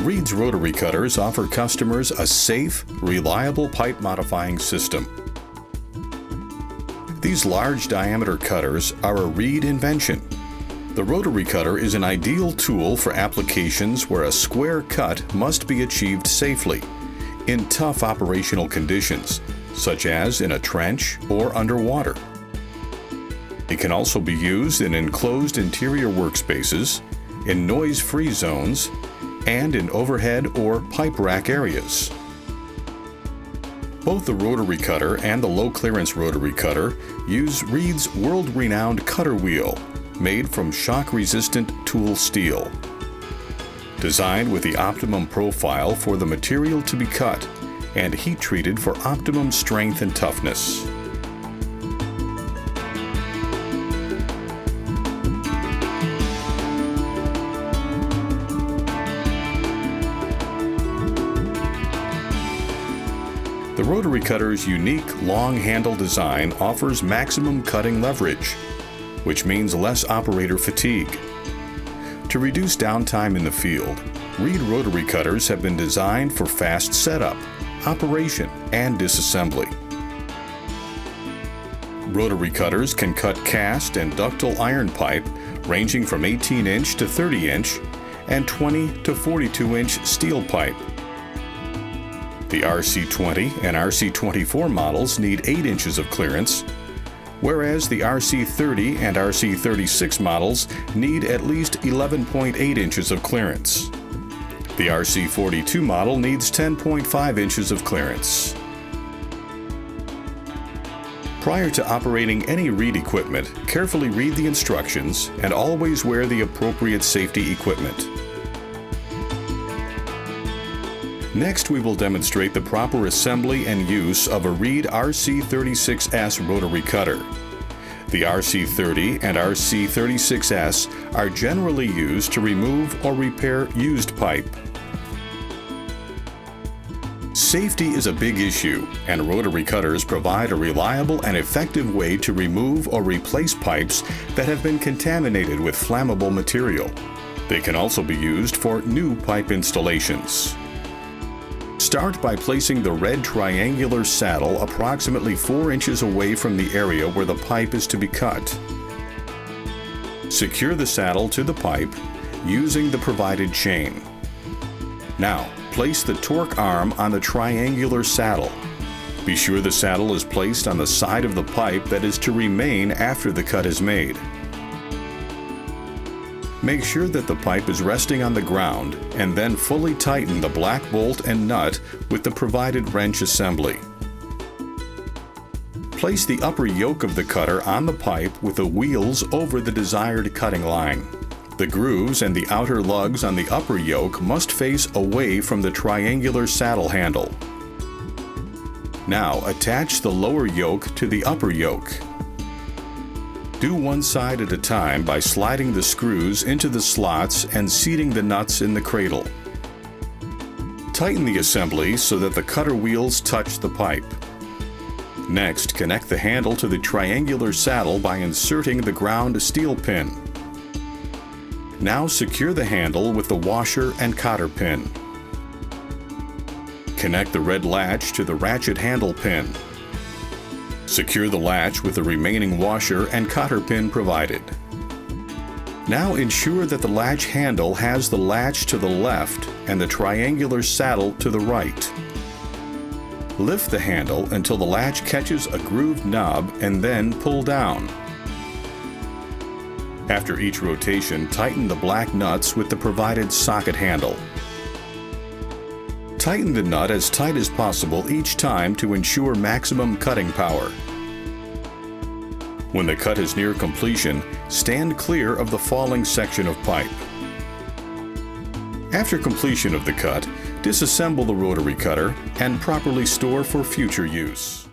Reed's rotary cutters offer customers a safe, reliable pipe modifying system. These large diameter cutters are a Reed invention. The rotary cutter is an ideal tool for applications where a square cut must be achieved safely in tough operational conditions, such as in a trench or underwater. It can also be used in enclosed interior workspaces, in noise-free zones, and in overhead or pipe rack areas. Both the rotary cutter and the low-clearance rotary cutter use Reed's world-renowned cutter wheel, made from shock-resistant tool steel. Designed with the optimum profile for the material to be cut and heat-treated for optimum strength and toughness. The rotary cutter's unique long handle design offers maximum cutting leverage, which means less operator fatigue. To reduce downtime in the field, Reed rotary cutters have been designed for fast setup, operation, and disassembly. Rotary cutters can cut cast and ductile iron pipe ranging from 18-inch to 30-inch and 20 to 42-inch steel pipe. The RC20 and RC24 models need 8 inches of clearance, whereas the RC30 and RC36 models need at least 11.8 inches of clearance. The RC42 model needs 10.5 inches of clearance. Prior to operating any Reed equipment, carefully read the instructions and always wear the appropriate safety equipment. Next, we will demonstrate the proper assembly and use of a Reed RC36S rotary cutter. The RC30 and RC36S are generally used to remove or repair used pipe. Safety is a big issue, and rotary cutters provide a reliable and effective way to remove or replace pipes that have been contaminated with flammable material. They can also be used for new pipe installations. Start by placing the red triangular saddle approximately 4 inches away from the area where the pipe is to be cut. Secure the saddle to the pipe using the provided chain. Now, place the torque arm on the triangular saddle. Be sure the saddle is placed on the side of the pipe that is to remain after the cut is made. Make sure that the pipe is resting on the ground and then fully tighten the black bolt and nut with the provided wrench assembly. Place the upper yoke of the cutter on the pipe with the wheels over the desired cutting line. The grooves and the outer lugs on the upper yoke must face away from the triangular saddle handle. Now attach the lower yoke to the upper yoke. Do one side at a time by sliding the screws into the slots and seating the nuts in the cradle. Tighten the assembly so that the cutter wheels touch the pipe. Next, connect the handle to the triangular saddle by inserting the ground steel pin. Now secure the handle with the washer and cotter pin. Connect the red latch to the ratchet handle pin. Secure the latch with the remaining washer and cotter pin provided. Now ensure that the latch handle has the latch to the left and the triangular saddle to the right. Lift the handle until the latch catches a grooved knob and then pull down. After each rotation, tighten the black nuts with the provided socket handle. Tighten the nut as tight as possible each time to ensure maximum cutting power. When the cut is near completion, stand clear of the falling section of pipe. After completion of the cut, disassemble the rotary cutter and properly store for future use.